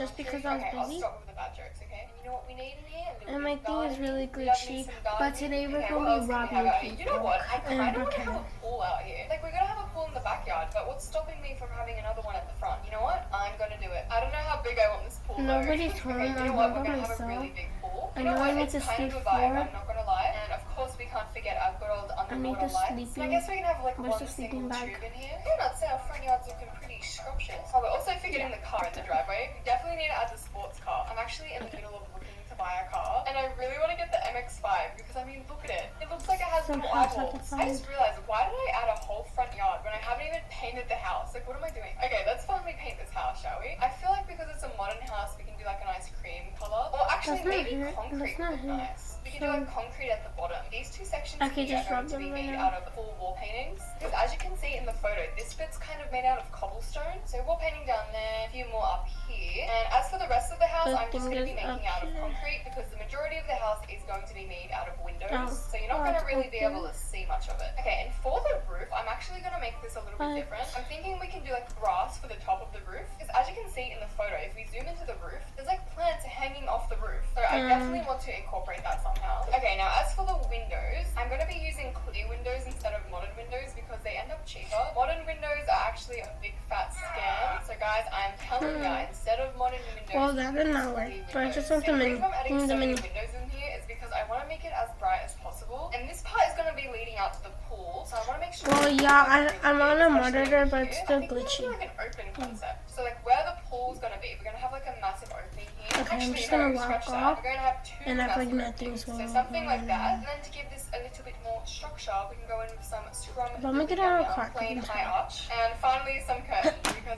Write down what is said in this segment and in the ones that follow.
just because I was Okay, I'll busy. stop with the bad jokes, okay? And you know what we need in here? And my thing is really glitchy. But today we're going to be robbing people. You know what? I kind of want to have Brookheaven. a pool out here. Like, we're going to have a pool in the backyard, but what's stopping me from having another one at the front? You know what? I'm going to do it. I don't know how big I want this pool, though. Nobody's home. Okay, you know I'm what? home We're by going to have a myself. really big pool. I You know know I what? need It's to kind sleep of a vibe, for. I'm not going to lie. And of course, we can't forget our good old underwater lights. And I guess we can have like Where's one the sleeping single bag? tube in here. Yeah, I'd say our front yard's looking pretty scrumptious. Oh, we're also forgetting the car in the driveway. We definitely need to add the sports car. I'm actually in the middle of looking to buy a car, and I really want to get the MX-5 because I mean, look at it. It looks like it has little eyeballs. I just realized, why did I add a whole front yard when I haven't even painted the house? Like, what am I doing? Okay, let's finally paint this house, shall we? I feel like because it's a modern house, we can do like a nice cream color, or actually maybe concrete would look nice. We can do like concrete at the bottom. These two sections here are going to be made out of full wall paintings. Because as you can see in the photo, this bit's kind of made out of cobblestone. So wall painting down there, a few more up here. And as for the rest of the house, I'm just going to be making out of concrete because the majority of the house is going to be made out of windows. So you're not going to really be able to see much of it. Okay, and for the roof, I'm actually going to make this a little bit different. I'm thinking we can do like grass for the top of the roof. Because as you can see in the photo, if we zoom into the roof, there's like plants hanging off the roof. So I definitely want to incorporate that somehow. Okay, now as for the windows, I'm going to be using clear windows instead of modern windows because they end up cheaper. Modern windows are actually a big fat scam. So guys, I'm telling you, instead of modern windows, well, that did not work, but I just want them in. The reason I'm adding so many windows in here is because I want to make it as bright as possible. And this part is going to be leading out to the pool, so I want to make sure. Well, yeah, I'm on a monitor, but it's still glitchy. Like an open concept. So like where the pool's going to be, we're going to have like a massive opening here. Okay, I'm Actually, just going to no, walk scratch off that. We're going to have two and act like massive nothing's openings. going So something like that. And then to give this a little bit more structure, we can go in with some scrum, Let me get out of the car. plain high arch, and finally some curtains because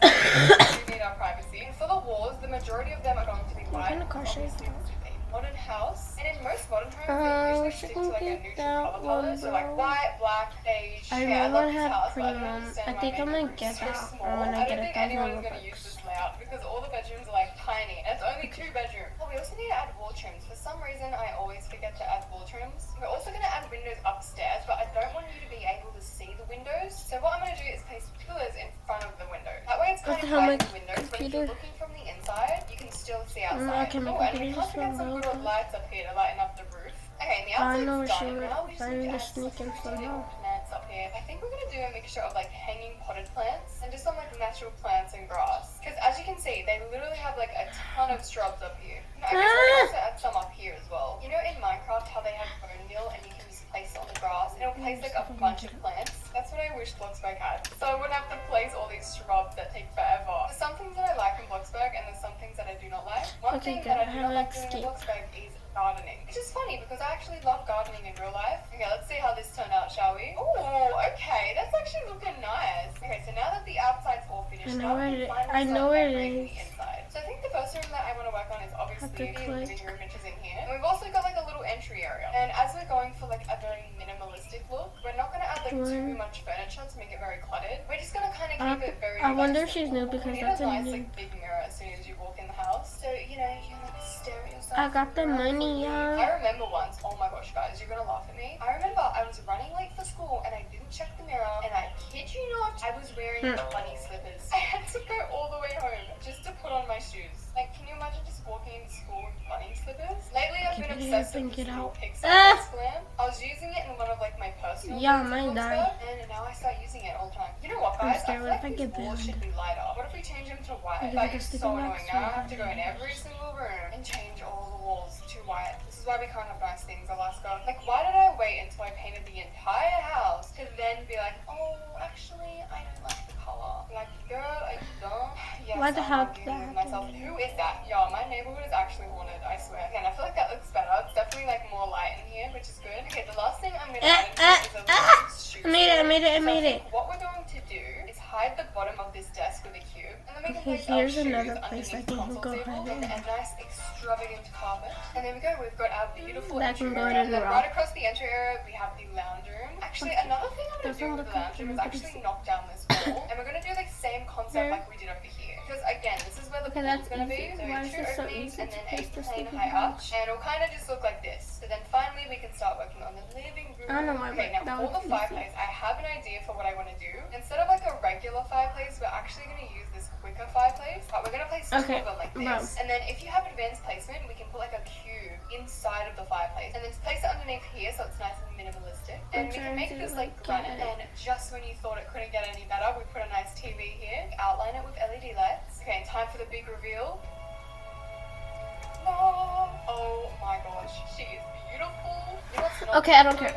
we need our privacy. And for the walls, the majority of them are going to be white. Obviously, this is a modern house, and in most modern homes, they usually stick to like a neutral color. So like white, black, beige. I Yeah, I really love this have house, but I don't premium. understand I why think I'm my gonna get bedroom's so that small. when I get don't think 1,000 anyone's gonna Robux. use this layout because all the bedrooms are like tiny, and it's only 2 bedrooms. Oh, we also need to add wall trims. For some reason, I always forget to add wall trims. We're also gonna add windows upstairs, but I don't want you to be able to see the windows. So what I'm gonna do is place pillars in front of the window. That way, it's kind of hiding the windows. But if you're looking from the inside, you can still see outside. Okay, Oh, and we can't forget some good old lights up here to lighten up the roof. Okay, and the outside's done. Now we just need to add some plants up here. I think we're gonna do a mixture of like hanging potted plants and just some like natural plants and grass. Because as you can see, they literally have like a ton of shrubs up here. I guess we can also add some up here as well. You know in Minecraft how they have bone meal and you can just place it on the grass and it'll place like a bunch of plants? That's what I wish Bloxburg had. So I wouldn't have to place all these shrubs that take forever. There's some things that I like in Bloxburg and there's some things that I do not like. One thing that I do not like doing in Bloxburg is gardening. Which is funny because I actually love gardening in real life. Okay, let's see how this turned out, shall we? Oh, okay, that's actually looking nice. Okay, so now that the outside's all finished, I know where it is. The inside. So I think the first room that I want to work on is obviously the living room, which is in here. And we've also got like a little entry area. And as we're going for like a very minimalistic look, we're not going to add like too much furniture to make it very cluttered. We're just going to kind of keep it very I wonder if she's new because that's a nice new. like big mirror as soon as you walk in the house. So, you know, you can like stare at yourself. I got the money, I yeah. remember once, oh my gosh guys, you're gonna laugh at me. I remember I was running late for school and I didn't check the mirror and I kid you not, I was wearing bunny slippers. I had to go all the way home just to put on my shoes. Like, can you imagine just walking into school with bunny slippers? Lately I've been obsessed with this little Pixar glam. I was using it in one of like my personal mine died. and now I start using it all the time. You know what guys, I feel like these walls should be lighter. What if we change them to white? That is so annoying. Now I have to go in every single room and change all the walls to white. This is why we can't have nice things, Alaska. Like, why did I wait until I painted the entire house to then be like, oh, actually, I don't like the color. Like, girl, are you dumb? Yes, Why the hell did I'm that myself. Who is that? Yo, my neighborhood is actually haunted, I swear. Again, I feel like that looks better. It's definitely like more light in here, which is good. Okay, the last thing I'm gonna add in here is a little shoe. I made it. What we're going to do is hide the bottom of this desk with a cube, and then we can place here's our shoes another place I underneath the can console go table hide and it. a nice extravagant carpet. And there we go. We've got our beautiful That entry can go area. in And the then rock. right across the entry area, we have the lounge room. Actually, another thing I'm gonna do with the lounge room is actually knock down this wall, and we're gonna do like same concept like we did over here. Because again, this is where the pool is gonna be. So Why is two this so openings easy and to then a place this plain stupid high box? arch, and it'll kind of just look like this. So then finally we can start working on the living room. I don't know why, Okay, but now that for was the fireplace, I have an idea for what I want to do. Instead of like a regular fireplace, we're actually gonna use this quicker fireplace. But we're gonna place two of them like this. And then if you have advanced placement, we can put like a cube inside of the fireplace, and then place it underneath here so it's nice and minimalistic. And we can make this like granite. And just when you thought it couldn't get any better, we put a nice TV here. Outline it with LED lights. Okay, time for the big reveal. Oh my gosh, she is beautiful. You know what's not okay, I don't care.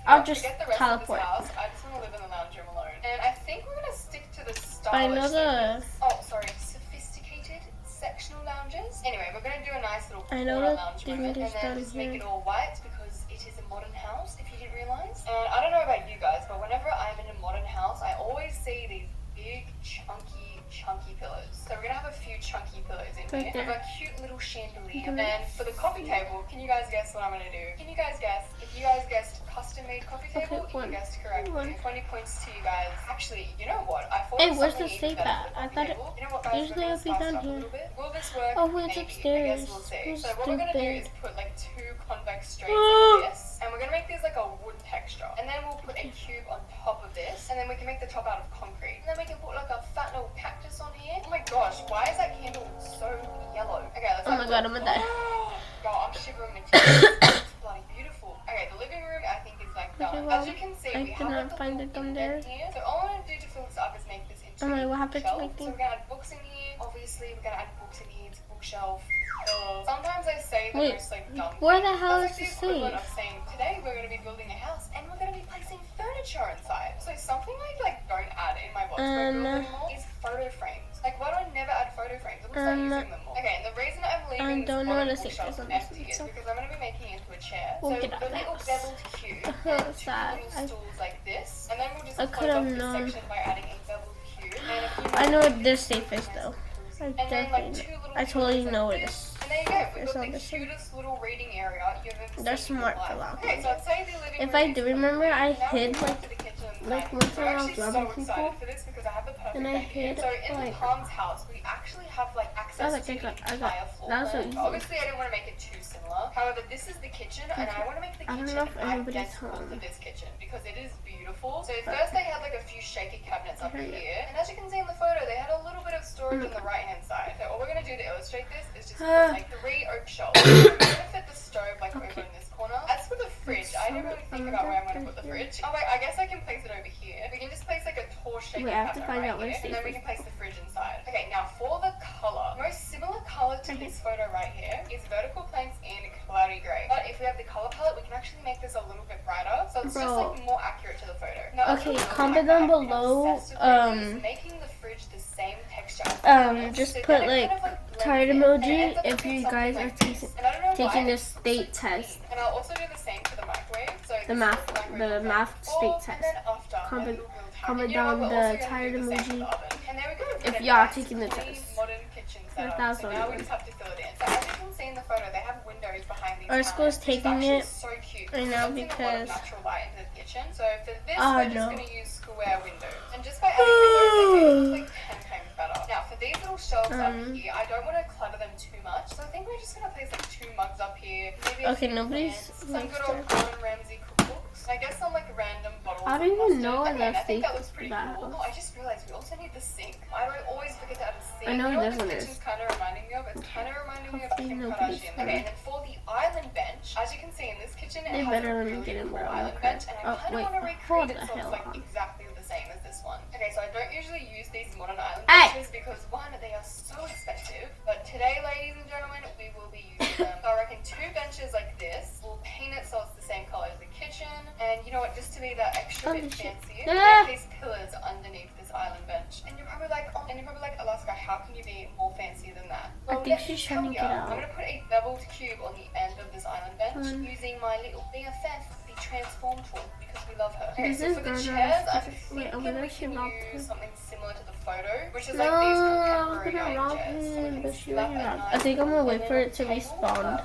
I'll just teleport. I just want to live in the lounge room alone. And I think we're gonna stick to the stylish. I know the. Sophisticated sectional lounges. Anyway, we're gonna do a nice little lounge thing moment, and then just make it all white because it is a modern house. If you didn't realize. And I don't know about you guys, but whenever I'm in a modern house, I always see these big, chunky pillows. So we're gonna have a few chunky pillows in here. We have a cute little chandelier. And for the coffee table, can you guys guess what I'm gonna do? Can you guys guess? If you guys guessed custom-made coffee table, you guessed correctly. 20 points to you guys. Actually, you know what? I thought where's the safe at? I thought it. You know what, guys? Usually it'll be down here. Will this work? Oh, it's Maybe. upstairs. I guess we'll see. So what we're gonna do is put like two convex straights like this, and we're gonna make these like a wood texture. And then we'll put a cube on top of this, and then we can make the top out of concrete. And then we can put like a fat little cactus on here. Oh my gosh, why is that candle so yellow? Okay, let's Oh my god, I'm gonna die. God, I'm shivering the tears. It's bloody beautiful. Okay, the living room I think is like done. Okay, well, as you can see, I we have cannot like find the it down little there. indent here. So all I want to do to fill this up is make this into Oh my, what happened to shelf. my So thing? we're gonna add books in here. Obviously, we're gonna add books in here. It's a bookshelf. Sometimes I say the Wait, most like dumb where the things. hell That's is like the the equivalent safe? of saying today we're gonna be building a house and we're gonna be placing furniture inside. So something I like don't add in my box anymore is photo frames. Like why do I never add photo frames? I'm gonna start using them more. Okay, and the reason I'm leaving this don't know bottom what to say bookshelf on this empty is one, so- because I'm gonna be making it into a chair. We'll So get the out little of beveled cube and What's two that? little stools like this, and then we'll just I close could've off this known. section by adding a beveled cube. And a few I know more what this safe is though. I and then like definitely. two little I totally tables know like what it this. is. And there you go. We've It's got on the this one. cutest little reading area you've ever seen. They're in smart your for life. that. Okay, so I'd say the living If room I is do remember, I complete. Now hid we can like go to the kitchen and like dining. once I'm when I was actually so robbing people, excited for this because I have the perfect and I idea. hid So in the like. Palms house, we actually have like access like, to the I entire got. floor That was so plan. easy. Obviously, I didn't want to make it too similar. However, this is the kitchen, and I want to make the I don't kitchen know if anybody's identical home. to this kitchen because it is beautiful. So first, they had like a few shaky cabinets up Hurry up. here, and as you can see in the photo, they had a little bit of storage on the right-hand side. So all we're gonna do to illustrate this is just put like 3 oak shelves. We're gonna fit the stove like over in this corner. As for the fridge, I didn't really think about where I'm gonna put the fridge. Oh wait, I guess I can place it over here. We can just place like a tall shaky Wait, I have to cabinet find out right what here, it's and then we safe can place the fridge inside. Okay, now for the color, most similar color to this photo right here is vertical planks in cloudy grey. But if we have the color palette, we can actually make this a little bit brighter, so it's just like more accurate to the photo. Now, Okay, comment down below. Making the fridge the same texture. Just So put then it like kind of, blends card in, and it emoji ends up if looking you something guys are like this. And I don't know taking why, this it's state so test. clean. And I'll also do the same for the microwave. So The this math- is microwave the oven. math state And test. then after, Comment- my little grill comment tab. And down we're the also gonna tired do the same for emoji the oven. And there we go. if We've you are got a taking the nice, test. modern kitchen setup. That's So what now it we is. just have to fill it in. So as you can see in the photo, they have windows behind these Our school's cabinets, which is taking actually it so cute. right now It's letting a lot of because- natural light into the kitchen. So for this, Oh, we're just no. going to use square windows. And just by adding windows, they make it look like 10 times better. Now for these little shelves up here, I don't want to clutter them too much. So I think we're just going to place like 2 mugs up here. Maybe a Okay, few nobody's plants, some likes good old that. Gordon Ramsay cookbooks. I guess some like random bottles. I of don't even mustard. know Okay, what and I think that that looks pretty that cool. was. Oh, I just realized we also need the sink. Why do I always forget to add a sink? I know You this what one this is. kitchen's kind of reminding me of? It's kind of reminding me of Hopefully Kim nobody's Kardashian. home. Okay, and then for the island bench, as you can see in this kitchen, it They has better a let me really get in cool where I'm island okay. bench, and I Oh, kind of wait, want to hold recreate it the so it's hell like on. exactly the same as this one. Okay, so I don't usually use these modern island Hey! benches because one, they are so expensive, but today, ladies and gentlemen, we will be using them. So I reckon 2 benches like this. We'll paint it so it's the same color as the kitchen, and you know what, just to be that extra bit Holy shit. fancy, Ah! make these pillars underneath this island bench. And you're probably like, Alaska, how can you be more fancy than that? I Well, think let me she's trying to tell get ya. out. I'm gonna put a beveled cube on the end of this island bench Fun. using my little BFF, the transform tool, because we love her. Okay, This so is for the gonna- chairs, I'm wait, thinking I'm gonna we actually can rob use him. something similar to the photo, which is No, like these I was contemporary gonna dining rob chairs. So we him, can but she slap already a robbed. knife I think I'm gonna and wait then for a it to table. respawn.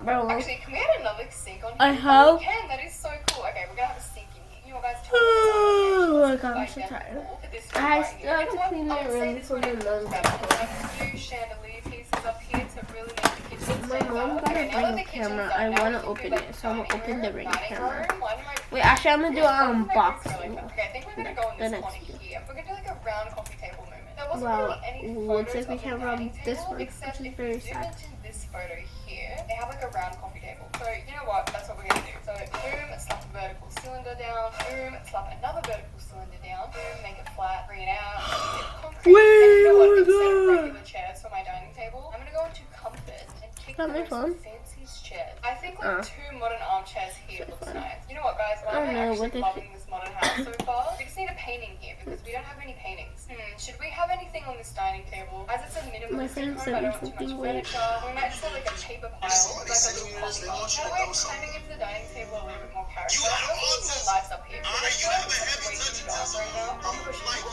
Bro. Actually, can we add another sink on here? I Oh, hope. we can. That is so cool. Okay, we're gonna have a sink in here. You know, guys, Oh my god, I'm so tired. I still have to clean my room for my mom. A few chandelier pieces up here to really make the kitchen My stand mom out. got Okay, a now that ring the kitchen's camera. done, I now wanna we can open do, it, like, so I'm gonna dining open the room, ring dining camera. room. Why am I- Wait, actually, I'm gonna do an Okay, unboxing. I think we're gonna go in The this next corner video. here. We're gonna do like a round coffee table moment. So there wasn't Well, really any looks photos like we of the came dining from this table, one, except which is if very you zoom sad. into this photo here, they have like a round coffee table. So you know what? That's what we're gonna do. So boom, slap a vertical cylinder down. Boom, slap another vertical cylinder down. Boom, make it flat, bring it out. Make it concrete. And you know what? Instead of regular chairs for my dining table, I'm gonna go into comfort and pick the most fanciest chairs. I think like 2 modern armchairs here looks nice. You know what, guys? Why am I actually loving this modern house so far? We just need a painting here because we don't have any paintings. Should we have anything on this dining table? As it's a minimalistic home, I don't want too much furniture. We might just have like a paper pile, like a little coffee cup. That way it kind of gives the dining table a little bit more character. We also need more lights up here because I feel like it's like way too dark right now. I'm pushing it.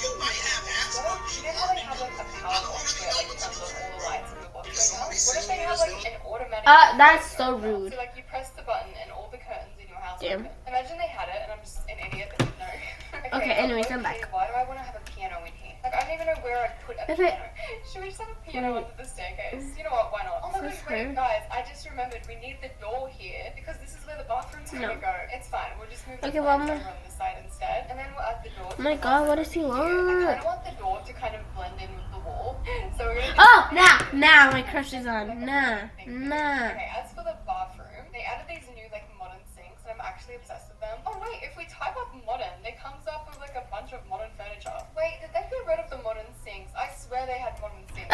You know how they have like a power box where like turns on all the lights in the box right now? What if they have like an automatic That's so rude. So like you press the button and all the curtains in your house Damn. open. Imagine they had it and I'm just an idiot that didn't know. Okay, anyways, I'm back. Why do I want to have a piano in here? Like I don't even know where I'd put a piano. Should we just have a piano under the staircase? You know what, why not? Oh my gosh, wait guys, I just remembered we need the door here because this is where the bathroom's gonna go. It's fine, we'll just move the furniture over on this side instead. And then we'll add the door. Oh my god, what does he want? I kind of want the door to kind of blend in with the wall. So we're gonna do Nah, my crush is on. Nah. Okay, as for the bathroom, they added these new like modern sinks and I'm actually obsessed with them. Oh wait, if we type up modern, it comes up with like a bunch of modern furniture. Wait, did they get rid of the modern sinks? I swear they had modern sinks.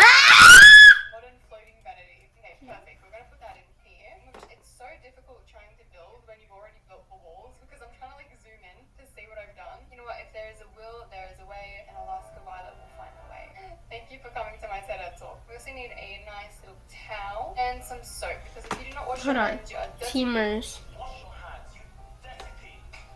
Modern floating vanity. Okay, perfect. We're gonna put that in here. It's so difficult trying to build when you've already built the walls because I'm trying to like zoom in to see what I've done. You know what? If there is a will, there is a way, and Alaska Violet will find a way. Thank you for coming to my TED talk. We also need a nice little towel and some soap because if you do not wash your hands, you are dirty. Teamers.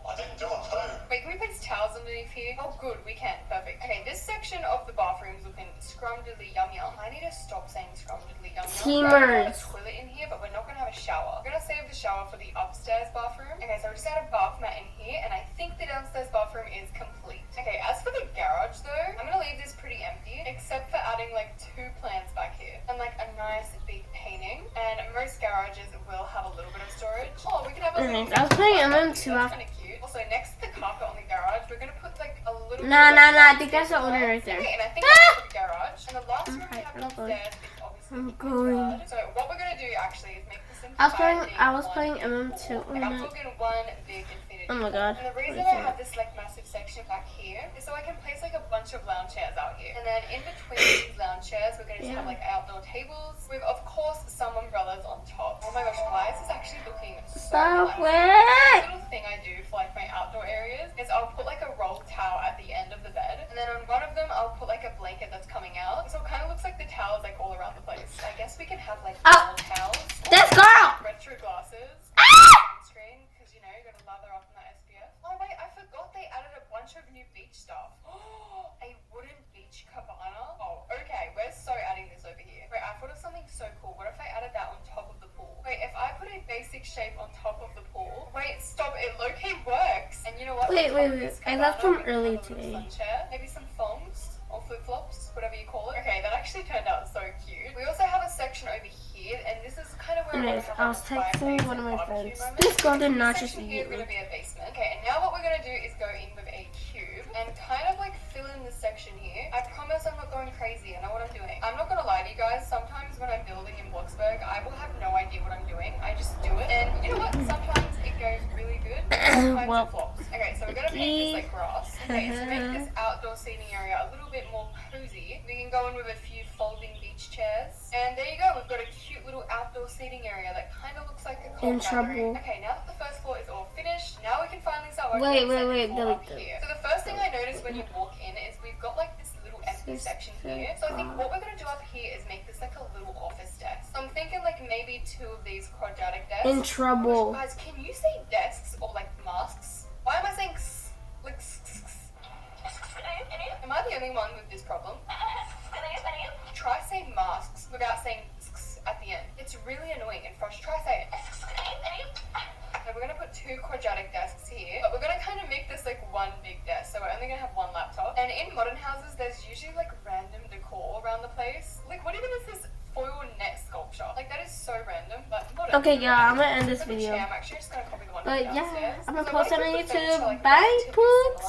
I didn't do a poo. Wait, can we place towels underneath here? Oh, good, we can. Perfect. Okay, this section of the bathroom is looking scrumdiddly yum yum. I need to stop saying scrumdiddly yum yum. Teamers. We're gonna have a toilet in here, but we're not gonna have a shower. We're gonna save the shower for the upstairs bathroom. Okay, so we just add a bath mat in here, and I think the downstairs bathroom is complete. Okay, as for the garage though, I'm gonna leave this pretty empty, except for adding like 2 plants back here and like a nice big painting. And most garages will have a little bit of storage. Oh, we can have a little. I was playing MM2 That's kind of cute. Also, next to the carpet on the garage, we're gonna put like a little. Nah. I think that's the owner right there. Okay, and I think that's for the garage. And the last room we have downstairs is obviously I'm the going. yard. So what we're gonna do actually is make this into I was playing MM2. Like, I'm talking one big infinity. Oh my god. And the reason I have this like massive section back here is so I can place like a bunch of lounge chairs out here. And then in between these lounge chairs, we're gonna just have like outdoor tables with, of course, some umbrellas on top. Oh my gosh, why is this actually looking so Stop nice? it! The little thing I do for like my outdoor areas is I'll put like a roll towel at the end of the bed, and then on one of them I'll put like a blanket that's coming out, so it kind of looks like the towels like all around the place. I guess we can have like roll towels. This girl! Retro glasses. Screen, because you know you gotta lather up in that SPF. Oh wait, I forgot they added a bunch of new beach stuff. A wooden beach cabana. Oh, okay, we're so adding this over here. Wait, I thought of something so cool. What if I added that on top of the pool? Wait, if I put a basic shape on top of the pool. Wait, stop! It low-key works. And you know what? Wait. I left from early today. Chair, maybe some thongs or flip-flops, whatever you call it. Okay, that actually turned out so cute. We also have a section over here, and this is kind of where I was texting one of my friends. This girl did not just eat me. Gonna be a basement. Okay, and now what we're gonna do is go in with a cube and kind of like fill in this section here. I promise I'm not going crazy. I know what I'm doing. I'm not gonna lie to you guys. Sometimes when I'm building in Bloxburg, I will have no idea what I'm doing. I just do it, and you know what? Sometimes it goes really good. Sometimes it flops. Okay, so we're gonna paint this like grass. Okay, to make this outdoor seating area a little bit more cozy, we can go in with a few folding beach chairs. And there you go. We've got a cute little outdoor seating area that kind of looks like a In cold trouble. Okay, now that the first floor is all finished, now we can finally start working Wait, on the second wait, floor up delete here. So the first thing I noticed when you walk in is we've got like this little empty section here. So I think what we're gonna do up here is make this like a little office desk. So I'm thinking like maybe 2 of these quadratic desks. In trouble. Guys, can you say desks or like masks? Why am I saying like Am I the only one with this problem? Try saying masks without saying at the end. It's really annoying and frustrating. Try say it. So we're gonna put 2 quadratic desks here, but we're gonna kind of make this like one big desk. So we're only gonna have 1 laptop. And in modern houses, there's usually like random decor around the place. Like, what even is this foil net sculpture? Like, that is so random, but modern. Okay, yeah, I'm gonna end this video. I'm actually just gonna copy the one But downstairs. yeah, I'm gonna So post it what on if we put the furniture, YouTube. like, Bye, relatively poops. similar?